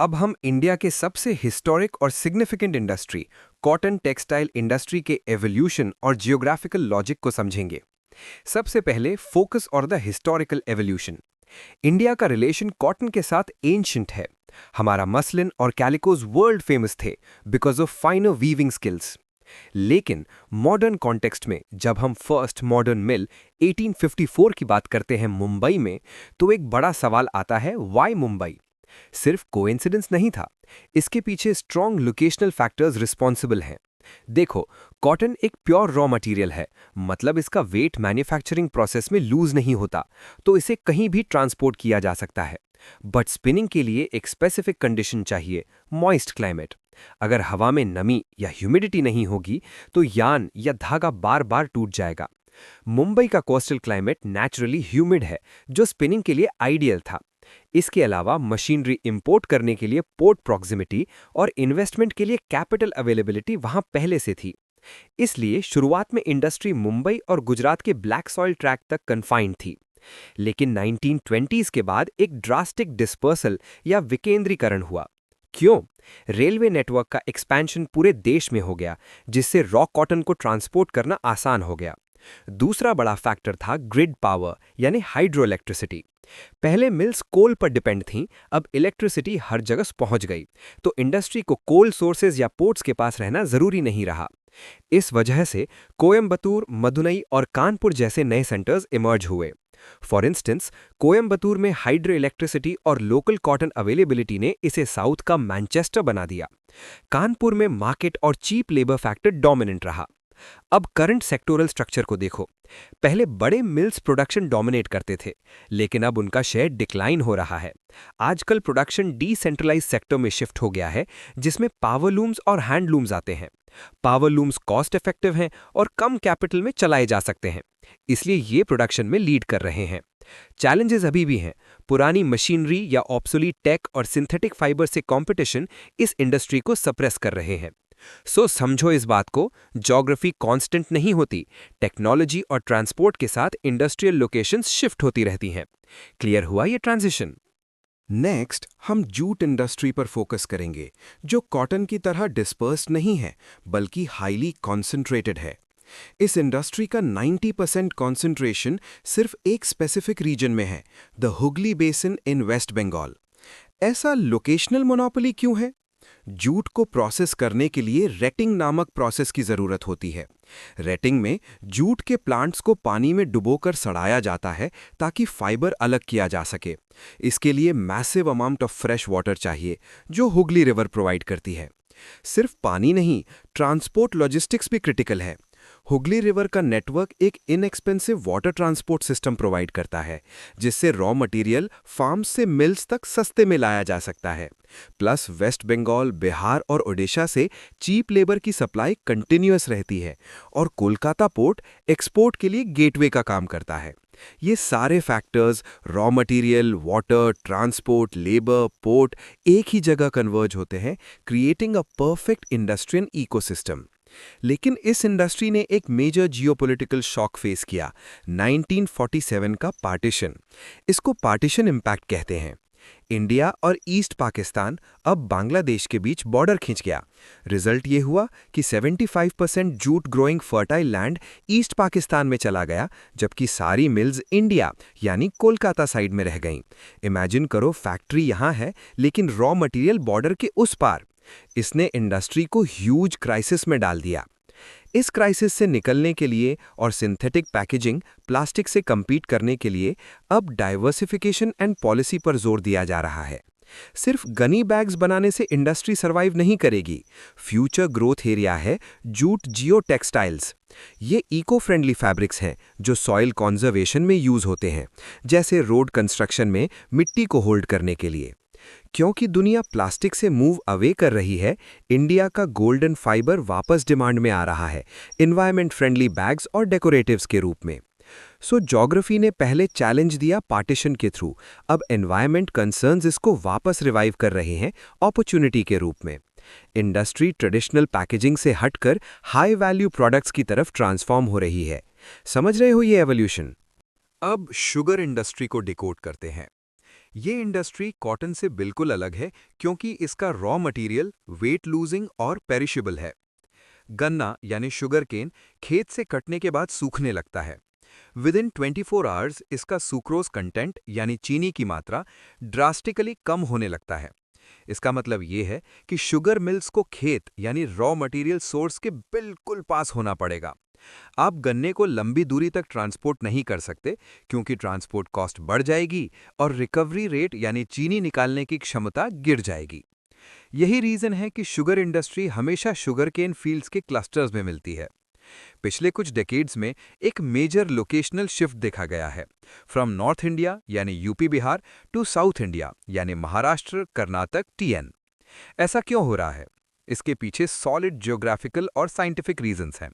अब हम इंडिया के सबसे हिस्टोरिक और significant industry cotton textile industry के एवोल्यूशन और जियोग्राफिकल लॉजिक को समझेंगे। सबसे पहले फोकस और द हिस्टोरिकल एवोल्यूशन। इंडिया का रिलेशन कॉटन के साथ एंशिएंट है। हमारा मसलिन और कैलिकोज वर्ल्ड फेमस थे बिकॉज ऑफ फाइनर वीविंग स्किल्स। लेकिन मॉडर्न कॉन्टेक्स्ट में जब हम फर्स्ट मॉडर्न मिल 1854 की बात करते हैं मुंबई में, तो एक बड़ा सवाल आता है, व्हाई मुंबई? सिर्फ कोइंसिडेंस नहीं था, इसके पीछे स्ट्रॉन्ग लोकेशनल फैक्टर्स रिस्पॉन्सिबल हैं। देखो, कॉटन एक प्योर रॉ मटेरियल है, मतलब इसका वेट मैन्युफैक्चरिंग प्रोसेस में लूज नहीं होता, तो इसे कहीं भी ट्रांसपोर्ट किया जा सकता है। बट स्पिनिंग के लिए एक स्पेसिफिक कंडीशन चाहिए, मॉइस्ट क्लाइमेट। अगर हवा में नमी या ह्यूमिडिटी नहीं होगी तो यार्न या धागा बार बार टूट जाएगा। मुंबई का कोस्टल क्लाइमेट नेचुरली ह्यूमिड है, जो स्पिनिंग के लिए आइडियल था। इसके अलावा मशीनरी इंपोर्ट करने के लिए पोर्ट प्रॉक्सिमिटी और इन्वेस्टमेंट के लिए कैपिटल अवेलेबिलिटी वहां पहले से थी। इसलिए शुरुआत में इंडस्ट्री मुंबई और गुजरात के ब्लैक सॉइल ट्रैक तक कन्फाइंड थी। लेकिन 1920s के बाद एक ड्रास्टिक डिस्पर्सल या विकेंद्रीकरण हुआ। क्यों? रेलवे नेटवर्क का एक्सपेंशन पूरे देश में हो गया, जिससे रॉ कॉटन को ट्रांसपोर्ट करना आसान हो गया। दूसरा बड़ा फैक्टर था ग्रिड पावर यानी हाइड्रो इलेक्ट्रिसिटी। पहले मिल्स कोल पर डिपेंड थीं, अब इलेक्ट्रिसिटी हर जगह पहुंच गई, तो इंडस्ट्री को कोल सोर्सेज या पोर्ट्स के पास रहना जरूरी नहीं रहा। इस वजह से कोयम्बतूर, मदुरई और कानपुर जैसे नए सेंटर्स इमर्ज हुए। फॉर इंस्टेंस, कोयम्बतूर में हाइड्रो इलेक्ट्रिसिटी और लोकल कॉटन अवेलेबिलिटी ने इसे साउथ का मैनचेस्टर बना दिया। कानपुर में मार्केट और चीप लेबर फैक्टर डोमिनेंट रहा। अब करंट सेक्टोरल स्ट्रक्चर को देखो। पहले बड़े मिल्स प्रोडक्शन डोमिनेट करते थे, लेकिन अब उनका शेयर डिक्लाइन हो रहा है। आजकल प्रोडक्शन डिसेंट्रलाइज सेक्टर में शिफ्ट हो गया है, जिसमें पावरलूम्स और हैंडलूम्स आते हैं। पावरलूम्स कॉस्ट इफेक्टिव हैं और कम कैपिटल में चलाए जा सकते हैं, इसलिए ये प्रोडक्शन में लीड कर रहे हैं। चैलेंजेस अभी भी हैं। पुरानी मशीनरी या ऑब्सोलीट टेक और सिंथेटिक फाइबर से कंपटीशन इस इंडस्ट्री को सप्रेस कर रहे हैं। समझो इस बात को, ज्योग्राफी कांस्टेंट नहीं होती, टेक्नोलॉजी और ट्रांसपोर्ट के साथ इंडस्ट्रियल लोकेशंस शिफ्ट होती रहती हैं। क्लियर हुआ ये ट्रांजिशन? नेक्स्ट हम जूट इंडस्ट्री पर फोकस करेंगे, जो कॉटन की तरह डिस्पर्स्ड नहीं है बल्कि हाईली कॉन्सेंट्रेटेड है। इस इंडस्ट्री का 90% कॉन्सेंट्रेशन सिर्फ एक स्पेसिफिक रीजन में है, the Hooghly basin in West Bengal. ऐसा लोकेशनल मोनोपोली क्यों है? जूट को प्रोसेस करने के लिए रेटिंग नामक प्रोसेस की जरूरत होती है। रेटिंग में जूट के प्लांट्स को पानी में डुबोकर सड़ाया जाता है ताकि फाइबर अलग किया जा सके। इसके लिए massive amount of fresh water चाहिए, जो हुगली रिवर प्रोवाइड करती है। सिर्फ पानी नहीं, ट्रांसपोर्ट लॉजिस्टिक्स भी क्रिटिकल है। हुगली रिवर का नेटवर्क एक inexpensive water transport system provide करता है, जिससे रॉ मटेरियल फार्म से मिल्स तक सस्ते में लाया जा सकता है। प्लस वेस्ट बंगाल, बिहार और ओडिशा से चीप लेबर की सप्लाई कंटिन्यूअस रहती है और कोलकाता पोर्ट एक्सपोर्ट के लिए गेटवे का काम करता है। ये सारे factors, raw material, water, transport, labour, port, एक ही जगह कन्वर्ज होते हैं, creating a perfect industrial ecosystem. लेकिन इस इंडस्ट्री ने एक मेजर जियोपॉलिटिकल शॉक फेस किया, 1947 का पार्टीशन। इसको पार्टीशन इम्पैक्ट कहते हैं। इंडिया और ईस्ट पाकिस्तान, अब बांग्लादेश के बीच बॉर्डर खिंच गया। रिजल्ट ये हुआ कि 75% jute growing fertile land east Pakistan में चला गया, जबकि सारी मिल्स इंडिया यानी कोलकाता साइड में रह गईं। इमेजिन करो, फैक्ट्री यहां है लेकिन रॉ मटेरियल बॉर्डर के उस पार। इसने इंडस्ट्री को ह्यूज क्राइसिस में डाल दिया। इस क्राइसिस से निकलने के लिए और सिंथेटिक पैकेजिंग, प्लास्टिक से compete करने के लिए अब डाइवर्सिफिकेशन एंड पॉलिसी पर जोर दिया जा रहा है। सिर्फ गनी बैग्स बनाने से इंडस्ट्री सर्वाइव नहीं करेगी। फ्यूचर ग्रोथ एरिया है जूट जियो टेक्सटाइल्स। ये इको फ्रेंडली फैब्रिक्स हैं जो सॉइल कॉन्जर्वेशन में यूज होते हैं, जैसे रोड कंस्ट्रक्शन में मिट्टी को होल्ड करने के लिए। क्योंकि दुनिया प्लास्टिक से मूव अवे कर रही है, इंडिया का गोल्डन फाइबर वापस डिमांड में आ रहा है, एनवायरमेंट फ्रेंडली बैग्स और डेकोरेटिव्स के रूप में। ज्योग्राफी ने पहले चैलेंज दिया पार्टीशन के थ्रू, अब एनवायरमेंट कंसर्न्स इसको वापस रिवाइव कर रहे हैं अपॉर्चुनिटी के रूप में। इंडस्ट्री ट्रेडिशनल पैकेजिंग से हटकर हाई वैल्यू प्रोडक्ट्स की तरफ ट्रांसफॉर्म हो रही है। समझ रहे हो ये एवोल्यूशन? अब शुगर इंडस्ट्री को डिकोड करते हैं। ये इंडस्ट्री कॉटन से बिल्कुल अलग है क्योंकि इसका रॉ मटेरियल वेट लूजिंग और पेरिशेबल है। गन्ना यानी शुगर केन खेत से कटने के बाद सूखने लगता है। विद इन 24 आवर्स इसका सुक्रोज कंटेंट यानी चीनी की मात्रा ड्रास्टिकली कम होने लगता है। इसका मतलब ये है कि शुगर मिल्स को खेत यानी रॉ मटेरियल सोर्स के बिल्कुल पास होना पड़ेगा। आप गन्ने को लंबी दूरी तक ट्रांसपोर्ट नहीं कर सकते क्योंकि ट्रांसपोर्ट कॉस्ट बढ़ जाएगी और रिकवरी रेट यानी चीनी निकालने की क्षमता गिर जाएगी। यही रीजन है कि शुगर इंडस्ट्री हमेशा शुगर केन फील्ड्स के क्लस्टर्स में मिलती है। पिछले कुछ डेकेड्स में एक मेजर लोकेशनल शिफ्ट देखा गया है, फ्रॉम नॉर्थ इंडिया यानी UP Bihar to south India यानी महाराष्ट्र कर्नाटक टीएन। ऐसा क्यों हो रहा है? इसके पीछे सॉलिड ज्योग्राफिकल और साइंटिफिक रीजंस हैं।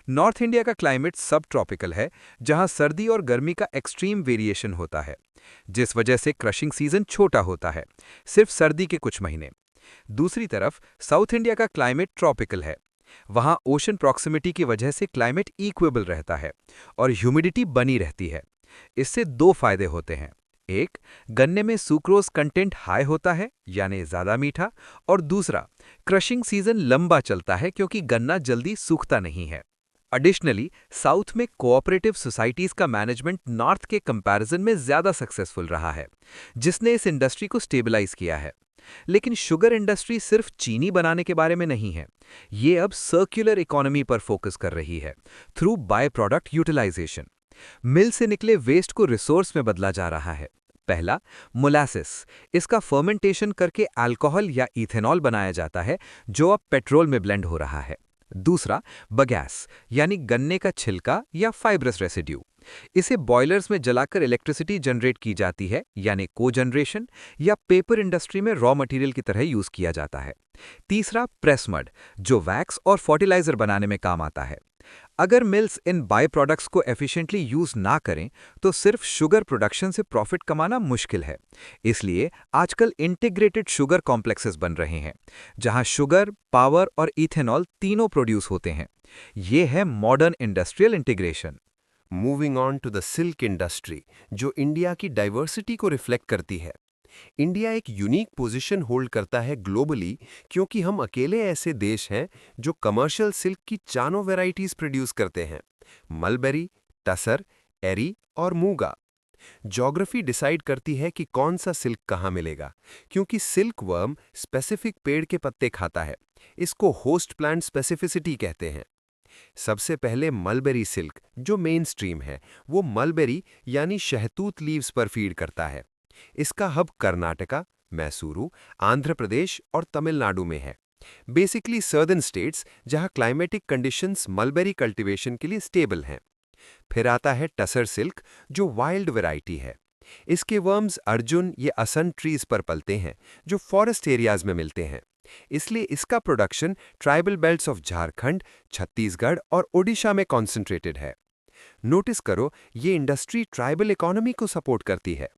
नॉर्थ इंडिया का क्लाइमेट सब ट्रॉपिकल है, जहां सर्दी और गर्मी का एक्सट्रीम वेरिएशन होता है, जिस वजह से क्रशिंग सीजन छोटा होता है, सिर्फ सर्दी के कुछ महीने। दूसरी तरफ साउथ इंडिया का क्लाइमेट ट्रॉपिकल है। वहां ओशन प्रॉक्सिमिटी की वजह से क्लाइमेट इक्वेबल रहता है और ह्यूमिडिटी बनी रहती है। इससे दो फायदे होते हैं। एक, गन्ने में सुक्रोज कंटेंट हाई होता है यानी ज़्यादा मीठा, और दूसरा, क्रशिंग सीजन लंबा चलता है क्योंकि गन्ना जल्दी सूखता नहीं है। एडिशनली, साउथ में कोऑपरेटिव सोसाइटीज का मैनेजमेंट नॉर्थ के कंपैरिजन में ज़्यादा सक्सेसफुल रहा है, जिसने इस इंडस्ट्री को स्टेबलाइज किया है। लेकिन शुगर इंडस्ट्री सिर्फ चीनी बनाने के बारे में नहीं है। ये अब सर्कुलर इकोनॉमी पर फोकस कर रही है थ्रू बाय प्रोडक्ट यूटिलाइजेशन। मिल से निकले वेस्ट को रिसोर्स में बदला जा रहा है। पहला, मोलासिस। इसका फर्मेंटेशन करके अल्कोहल या इथेनॉल बनाया जाता है, जो अब पेट्रोल में ब्लेंड हो रहा है। दूसरा, बगैस यानी गन्ने का छिलका या फाइब्रस रेसिड्यू। इसे बॉयलर्स में जलाकर इलेक्ट्रिसिटी जनरेट की जाती है यानी कोजनरेशन, या पेपर इंडस्ट्री में रॉ मटेरियल की तरह यूज किया जाता है। तीसरा, प्रेस मड, जो वैक्स और फर्टिलाइजर बनाने में काम आता है। अगर मिल्स इन बाय प्रोडक्ट्स को एफिशिएंटली यूज ना करें तो सिर्फ शुगर प्रोडक्शन से प्रॉफिट कमाना मुश्किल है। इसलिए आजकल इंटीग्रेटेड शुगर कॉम्प्लेक्सेस बन रहे हैं, जहां शुगर, पावर और इथेनॉल तीनों प्रोड्यूस होते हैं। ये है modern industrial integration. Moving on to the silk industry, जो इंडिया की डाइवर्सिटी को रिफ्लेक्ट करती है। इंडिया एक यूनिक पोजीशन होल्ड करता है ग्लोबली क्योंकि हम अकेले ऐसे देश हैं जो कमर्शियल सिल्क की चारों वैरायटीज प्रोड्यूस करते हैं: मलबेरी, टसर, एरी और मूगा। ज्योग्राफी डिसाइड करती है कि कौन सा सिल्क कहाँ मिलेगा, क्योंकि सिल्क वर्म स्पेसिफिक पेड़ के पत्ते खाता है। इसको होस्ट प्लांट स्पेसिफिसिटी कहते हैं। सबसे पहले मलबेरी सिल्क, जो मेन स्ट्रीम है, वो मलबेरी यानी शहतूत लीव्स पर फीड करता है। इसका हब कर्नाटका, मैसूरू, आंध्र प्रदेश और तमिलनाडु में है। बेसिकली सर्दर्न स्टेट्स जहां क्लाइमेटिक कंडीशंस मलबेरी कल्टीवेशन के लिए स्टेबल हैं। फिर आता है टसर सिल्क, जो वाइल्ड वैरायटी है। इसके वर्म्स अर्जुन ये असन ट्रीज पर पलते हैं, जो फॉरेस्ट एरियाज में मिलते हैं। इसलिए इसका production tribal belts of Jharkhand, Chhattisgarh और ओडिशा में कॉन्सेंट्रेटेड है। नोटिस करो, ये इंडस्ट्री ट्राइबल इकोनॉमी को सपोर्ट करती है।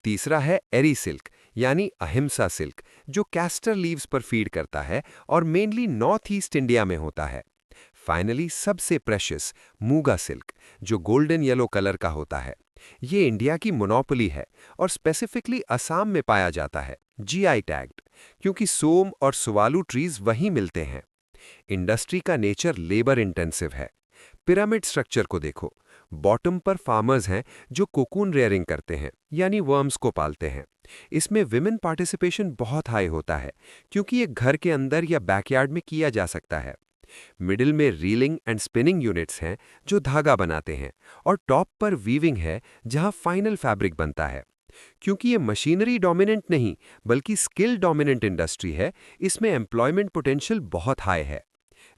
तीसरा है एरी सिल्क यानी अहिंसा सिल्क, जो कैस्टर लीव्स पर फीड करता है और मेनली नॉर्थ ईस्ट इंडिया में होता है। फाइनली सबसे प्रेशियस मूगा सिल्क, जो गोल्डन येलो कलर का होता है। ये इंडिया की मोनोपोली है और स्पेसिफिकली असम में पाया जाता है, जीआई टैग्ड, क्योंकि सोम और सुवालू ट्रीज वहीं मिलते हैं। इंडस्ट्री का नेचर लेबर इंटेंसिव है। पिरामिड स्ट्रक्चर को देखो। बॉटम पर फार्मर्स हैं जो कोकून रेयरिंग करते हैं यानी वर्म्स को पालते हैं। इसमें विमेन पार्टिसिपेशन बहुत हाई होता है क्योंकि ये घर के अंदर या बैकयार्ड में किया जा सकता है। मिडिल में रीलिंग एंड स्पिनिंग यूनिट्स हैं जो धागा बनाते हैं, और टॉप पर वीविंग है जहां फाइनल फैब्रिक बनता है। क्योंकि ये मशीनरी डोमिनेंट नहीं बल्कि स्किल डोमिनेंट इंडस्ट्री है, इसमें एम्प्लॉयमेंट पोटेंशियल बहुत हाई है।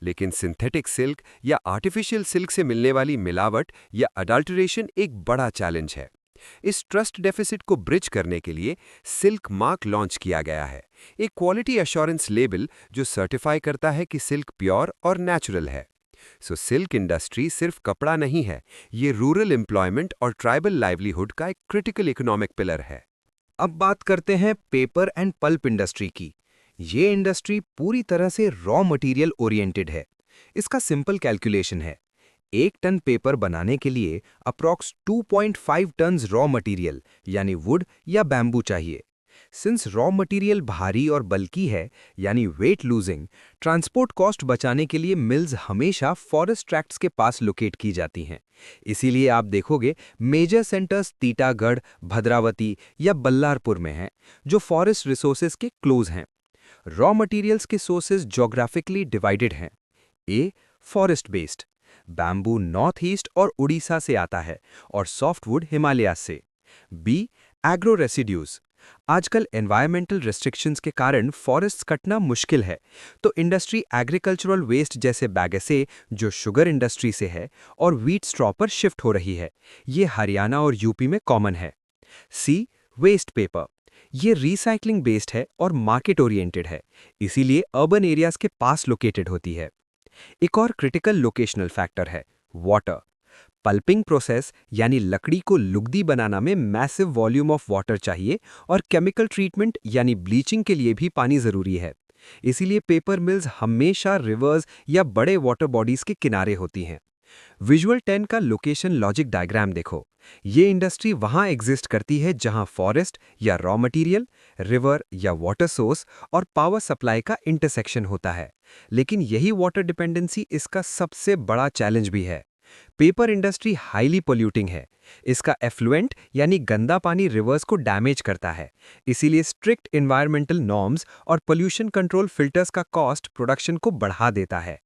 लेकिन सिंथेटिक सिल्क या आर्टिफिशियल सिल्क से मिलने वाली मिलावट या अडल्टरेशन एक बड़ा चैलेंज है। इस ट्रस्ट डेफिसिट को ब्रिज करने के लिए सिल्क मार्क लॉन्च किया गया है, एक क्वालिटी एश्योरेंस लेबल जो सर्टिफाई करता है कि सिल्क प्योर और नेचुरल है। सो सिल्क इंडस्ट्री सिर्फ कपड़ा नहीं है, ये रूरल एम्प्लॉयमेंट और ट्राइबल लाइवलीहुड का एक क्रिटिकल इकोनॉमिक पिलर है। अब बात करते हैं पेपर एंड पल्प इंडस्ट्री की। ये इंडस्ट्री पूरी तरह से रॉ मटेरियल ओरिएंटेड है। इसका सिंपल कैलकुलेशन है, 1 टन पेपर बनाने के लिए अप्रॉक्स 2.5 टन्स रॉ मटेरियल यानी वुड या बैम्बू चाहिए। सिंस रॉ मटेरियल भारी और बल्की है यानी वेट लूजिंग, ट्रांसपोर्ट कॉस्ट बचाने के लिए मिल्स हमेशा फॉरेस्ट ट्रैक्ट्स के पास लोकेट की जाती हैं। इसीलिए आप देखोगे मेजर सेंटर्स टीटागढ़, भद्रावती या बल्लारपुर में हैं, जो फॉरेस्ट रिसोर्सेज के क्लोज हैं। रॉ मटेरियल्स के सोर्सेज ज्योग्राफिकली डिवाइडेड हैं। A forest based, bamboo North East और उड़ीसा से आता है और सॉफ्टवुड हिमालय से। बी एग्रो रेसिड्यूज, आजकल एनवायरमेंटल रेस्ट्रिक्शंस के कारण फॉरेस्ट्स कटना मुश्किल है, तो इंडस्ट्री एग्रीकल्चरल वेस्ट जैसे बैगेसे जो शुगर इंडस्ट्री से है और व्हीट स्ट्रॉ पर शिफ्ट हो रही है। ये हरियाणा और यूपी में कॉमन है। सी वेस्ट पेपर, ये रिसाइकलिंग बेस्ड है और मार्केट ओरिएंटेड है, इसीलिए अर्बन एरियाज के पास लोकेटेड होती है। एक और क्रिटिकल लोकेशनल फैक्टर है वाटर। पल्पिंग प्रोसेस यानी लकड़ी को लुगदी बनाना में मैसिव वॉल्यूम ऑफ वाटर चाहिए और केमिकल ट्रीटमेंट यानी ब्लीचिंग के लिए भी पानी जरूरी है। इसीलिए पेपर मिल्स हमेशा रिवर्स या बड़े वाटर बॉडीज के किनारे होती हैं। विजुअल 10 का लोकेशन लॉजिक डायग्राम देखो। ये इंडस्ट्री वहां एग्जिस्ट करती है जहां फॉरेस्ट या रॉ मटेरियल, रिवर या वाटर सोर्स और पावर सप्लाई का इंटरसेक्शन होता है। लेकिन यही वाटर डिपेंडेंसी इसका सबसे बड़ा चैलेंज भी है। पेपर इंडस्ट्री हाईली पोल्यूटिंग है। इसका एफ्लुएंट यानी गंदा पानी रिवर्स को डैमेज करता है। इसीलिए स्ट्रिक्ट एनवायरमेंटल नॉर्म्स और पोल्यूशन कंट्रोल फिल्टर्स का कॉस्ट प्रोडक्शन को बढ़ा देता है।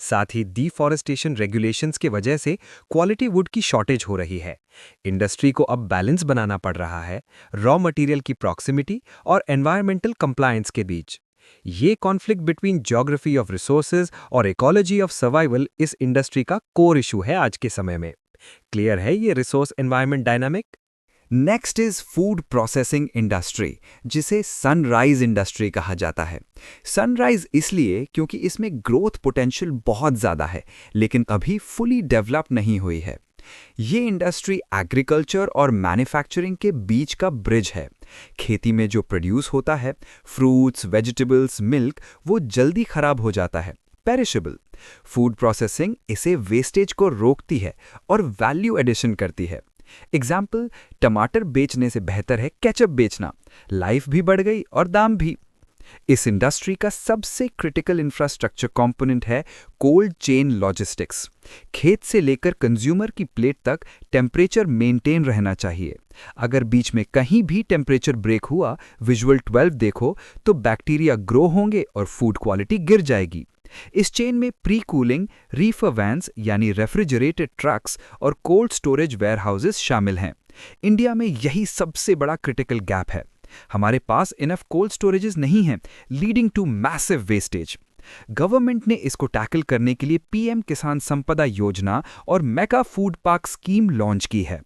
साथ ही डिफॉरेस्टेशन रेगुलेशंस के वजह से क्वालिटी वुड की शॉर्टेज हो रही है। इंडस्ट्री को अब बैलेंस बनाना पड़ रहा है रॉ मटेरियल की प्रॉक्सिमिटी और एनवायरमेंटल कंप्लायंस के बीच। ये conflict between geography of resources और इकोलॉजी ऑफ सर्वाइवल इस इंडस्ट्री का कोर इशू है आज के समय में। क्लियर है ये resource environment dynamic? Next is food processing industry, जिसे सनराइज इंडस्ट्री कहा जाता है। सनराइज इसलिए क्योंकि इसमें ग्रोथ पोटेंशियल बहुत ज़्यादा है, लेकिन अभी फुली डेवलप नहीं हुई है। ये इंडस्ट्री एग्रीकल्चर और मैन्युफैक्चरिंग के बीच का ब्रिज है। खेती में जो प्रोड्यूस होता है, फ्रूट्स, वेजिटेबल्स, मिल्क, वो जल्दी खराब हो जाता है, पेरिशेबल। फूड प्रोसेसिंग इसे वेस्टेज को रोकती है और वैल्यू एडिशन करती है। एग्जाम्पल, टमाटर बेचने से बेहतर है केचप बेचना, लाइफ भी बढ़ गई और दाम भी। इस इंडस्ट्री का सबसे क्रिटिकल इंफ्रास्ट्रक्चर कंपोनेंट है कोल्ड चेन लॉजिस्टिक्स। खेत से लेकर कंज्यूमर की प्लेट तक टेम्परेचर मेंटेन रहना चाहिए। अगर बीच में कहीं भी टेम्परेचर ब्रेक हुआ, विजुअल 12 देखो, तो बैक्टीरिया ग्रो होंगे और फूड क्वालिटी गिर जाएगी। इस चेन में प्री कूलिंग, रीफर वैन्स यानी रेफ्रिजरेटेड ट्रक्स और कोल्ड स्टोरेज वेयरहाउसेस शामिल हैं। इंडिया में यही सबसे बड़ा क्रिटिकल गैप है। हमारे पास इनफ कोल्ड स्टोरेजेस नहीं हैं, leading to massive wastage. Government ने इसको टैकल करने के लिए पीएम किसान संपदा योजना और mega food park scheme launch की है।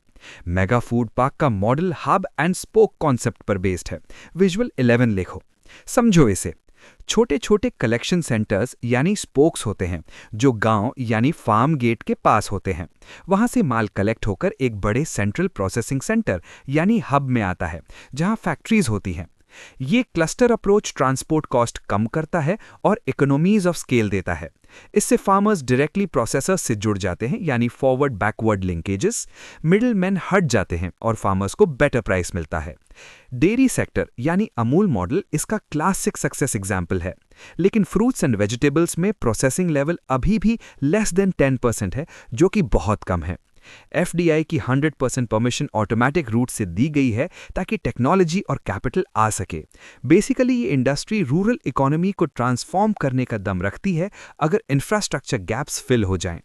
मेगा फूड पार्क का model hub and spoke concept पर बेस्ड है। विजुअल 11 लिखो, समझो इसे। छोटे छोटे कलेक्शन सेंटर्स यानी स्पोक्स होते हैं, जो गांव यानी फार्म गेट के पास होते हैं। वहां से माल कलेक्ट होकर एक बड़े सेंट्रल प्रोसेसिंग सेंटर यानी हब में आता है, जहां फैक्ट्रीज होती हैं। ये क्लस्टर अप्रोच ट्रांसपोर्ट कॉस्ट कम करता है और इकोनॉमीज ऑफ स्केल देता है। इससे फार्मर्स डायरेक्टली प्रोसेसर्स से जुड़ जाते हैं यानी forward backward linkages, middle man हट जाते हैं और फार्मर्स को बेटर प्राइस मिलता है। डेयरी सेक्टर यानी अमूल मॉडल इसका क्लासिक सक्सेस एग्जाम्पल है। लेकिन फ्रूट्स एंड वेजिटेबल्स में प्रोसेसिंग लेवल अभी भी लेस देन 10% है, जो कि बहुत कम है। एफडीआई की 100% परमिशन ऑटोमेटिक रूट से दी गई है ताकि टेक्नोलॉजी और कैपिटल आ सके। बेसिकली ये इंडस्ट्री रूरल इकोनॉमी को ट्रांसफॉर्म करने का दम रखती है अगर इंफ्रास्ट्रक्चर गैप्स फिल हो जाएं।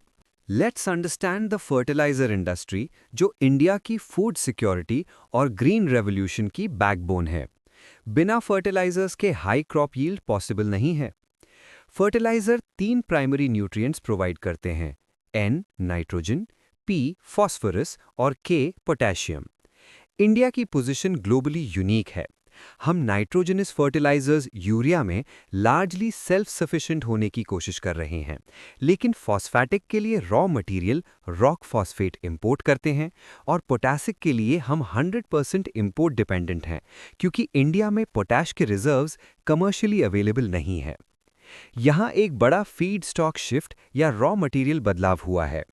Let's understand the fertiliser industry, जो इंडिया की फूड सिक्योरिटी और ग्रीन रेवोल्यूशन की बैकबोन है। बिना फर्टिलाइजर्स के हाई क्रॉप यील्ड पॉसिबल नहीं है। फर्टिलाइजर 3 प्राइमरी न्यूट्रिएंट्स प्रोवाइड करते हैं, N नाइट्रोजन, P फॉस्फोरस और K पोटेशियम। इंडिया की पोजीशन ग्लोबली यूनिक है। हम नाइट्रोजनस फर्टिलाइजर्स यूरिया में लार्जली सेल्फ सफिशिएंट होने की कोशिश कर रहे हैं, लेकिन फॉस्फेटिक के लिए raw material rock phosphate import करते हैं और पोटेशिक के लिए हम 100% इंपोर्ट डिपेंडेंट हैं, क्योंकि इंडिया में पोटैश के रिजर्व्स कमर्शियली अवेलेबल नहीं है। यहाँ एक बड़ा फीड स्टॉक शिफ्ट या रॉ मटेरियल बदलाव हुआ है।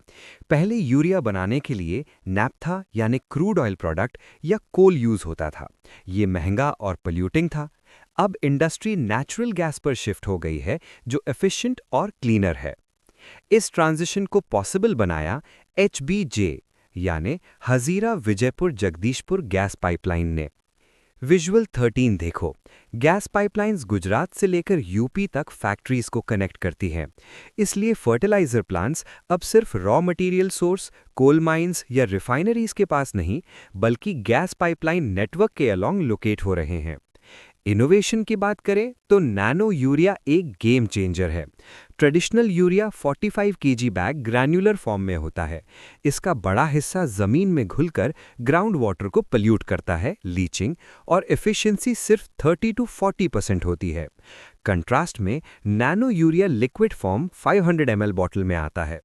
पहले यूरिया बनाने के लिए नैप्था यानी क्रूड ऑयल प्रोडक्ट या कोल यूज होता था। ये महंगा और पोल्यूटिंग था। अब इंडस्ट्री नेचुरल गैस पर शिफ्ट हो गई है, जो एफिशिएंट और क्लीनर है। इस ट्रांजिशन को पॉसिबल बनाया HBJ यानी हजीरा विजयपुर जगदीशपुर गैस पाइपलाइन ने। विजुअल 13 देखो। गैस पाइपलाइंस गुजरात से लेकर यूपी तक फैक्ट्रीज को कनेक्ट करती हैं। इसलिए फर्टिलाइजर प्लांट्स अब सिर्फ raw material source, coal mines या रिफाइनरीज के पास नहीं, बल्कि गैस पाइपलाइन नेटवर्क के अलोंग लोकेट हो रहे हैं। इनोवेशन की बात करें तो नैनो यूरिया एक गेम चेंजर है। Traditional urea 45 kg bag granular form में होता है। इसका बड़ा हिस्सा जमीन में घुलकर ग्राउंड वाटर को पल्यूट करता है, लीचिंग, और एफिशिएंसी सिर्फ 30 to 40% होती है। कंट्रास्ट में nano urea liquid form 500 ml bottle में आता है।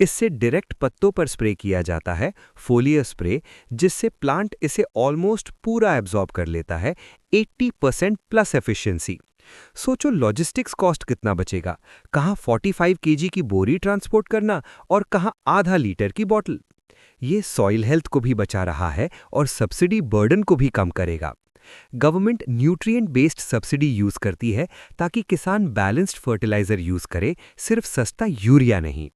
इससे डायरेक्ट पत्तों पर स्प्रे किया जाता है, फोलियर स्प्रे, जिससे प्लांट इसे ऑलमोस्ट पूरा एब्जॉर्ब कर लेता है। 80% प्लस एफिशिएंसी। सोचो लॉजिस्टिक्स कॉस्ट कितना बचेगा। कहाँ 45 केजी की बोरी ट्रांसपोर्ट करना और कहाँ आधा लीटर की बॉटल। ये सॉइल हेल्थ को भी बचा रहा है और सब्सिडी बर्डन को भी कम करेगा। Government nutrient based subsidy use करती है ताकि किसान बैलेंस्ड फर्टिलाइजर यूज करे, सिर्फ सस्ता यूरिया नहीं।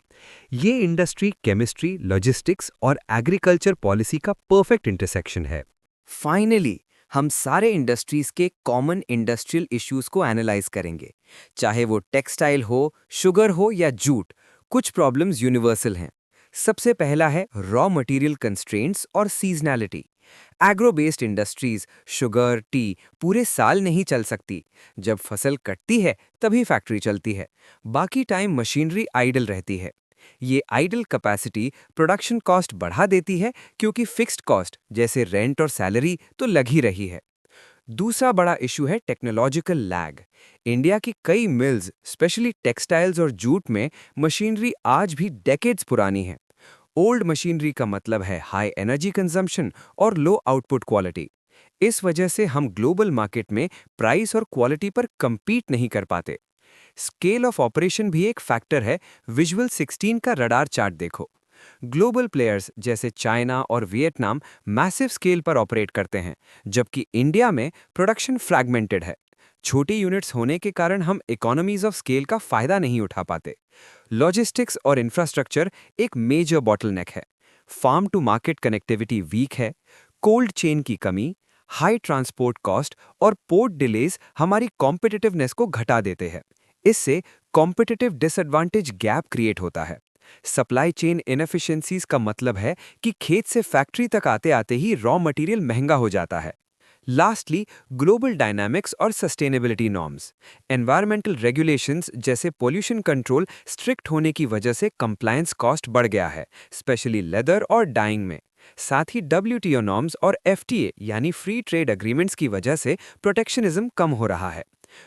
ये इंडस्ट्री, केमिस्ट्री, लॉजिस्टिक्स और एग्रीकल्चर पॉलिसी का परफेक्ट इंटरसेक्शन है। फाइनली हम सारे इंडस्ट्रीज के कॉमन इंडस्ट्रियल इश्यूज को एनालाइज करेंगे। चाहे वो टेक्सटाइल हो, शुगर हो या जूट, कुछ प्रॉब्लम्स यूनिवर्सल हैं। सबसे पहला है रॉ मटेरियल कंस्ट्रेंट्स और seasonality. Agro based industries, sugar, T पूरे साल नहीं चल सकती। जब फसल कटती है तभी फैक्ट्री चलती है। बाकी टाइम मशीनरी आइडल रहती है। ये आइडल कैपेसिटी प्रोडक्शन कॉस्ट बढ़ा देती है, क्योंकि फिक्स्ड कॉस्ट जैसे रेंट और सैलरी तो लग ही रही है। दूसरा बड़ा इशू है टेक्नोलॉजिकल लैग। इंडिया की कई मिल्स, स्पेशली टेक्सटाइल्स और जूट में, मशीनरी आज भी डेकेड्स पुरानी है। ओल्ड मशीनरी का मतलब है हाई एनर्जी कंजम्पशन और लो आउटपुट क्वालिटी। इस वजह से हम ग्लोबल मार्केट में प्राइस और क्वालिटी पर compete नहीं कर पाते। स्केल ऑफ ऑपरेशन भी एक फैक्टर है। विजुअल 16 का रडार चार्ट देखो। ग्लोबल प्लेयर्स जैसे चाइना और वियतनाम मैसिव स्केल पर ऑपरेट करते हैं, जबकि इंडिया में प्रोडक्शन फ्रैगमेंटेड है। छोटी यूनिट्स होने के कारण हम इकोनॉमीज ऑफ स्केल का फायदा नहीं उठा पाते। लॉजिस्टिक्स और इंफ्रास्ट्रक्चर एक मेजर बॉटलनेक है। Farm to market connectivity weak है। कोल्ड चेन की कमी, हाई ट्रांसपोर्ट कॉस्ट और पोर्ट डिलेज हमारी कॉम्पिटिटिवनेस को घटा देते हैं। इससे कॉम्पिटिटिव डिसएडवांटेज गैप क्रिएट होता है। सप्लाई चेन इनएफिशिएंसीज का मतलब है कि खेत से फैक्ट्री तक आते आते ही रॉ मटेरियल महंगा हो जाता है। लास्टली, ग्लोबल डायनामिक्स और सस्टेनेबिलिटी नॉर्म्स। एनवायरमेंटल रेगुलेशंस जैसे पोल्यूशन कंट्रोल स्ट्रिक्ट होने की वजह से कंप्लायंस कॉस्ट बढ़ गया है, स्पेशली लेदर और डाइंग में। साथ ही WTO नॉर्म्स और FTA यानी फ्री ट्रेड एग्रीमेंट्स की वजह से प्रोटेक्शनिज्म कम हो रहा है।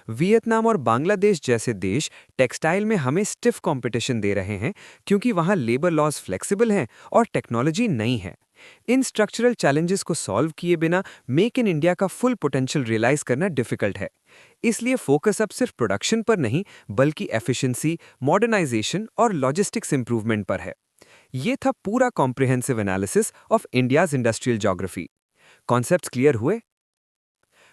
वियतनाम और बांग्लादेश जैसे देश टेक्सटाइल में हमें स्टिफ कंपटीशन दे रहे हैं, क्योंकि वहां लेबर लॉज फ्लेक्सिबल हैं और टेक्नोलॉजी नई है। इन स्ट्रक्चरल चैलेंजेस को सॉल्व किए बिना मेक इन इंडिया का फुल पोटेंशियल रियलाइज करना डिफिकल्ट है। इसलिए फोकस अब सिर्फ प्रोडक्शन पर नहीं, बल्कि एफिशिएंसी, मॉडर्नाइजेशन और लॉजिस्टिक्स इंप्रूवमेंट पर है। ये था पूरा comprehensive analysis of India's industrial geography. Concepts clear हुए?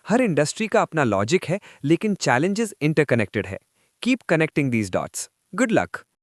हर इंडस्ट्री का अपना लॉजिक है, लेकिन चैलेंजेस इंटरकनेक्टेड है। Keep connecting these dots. Good luck.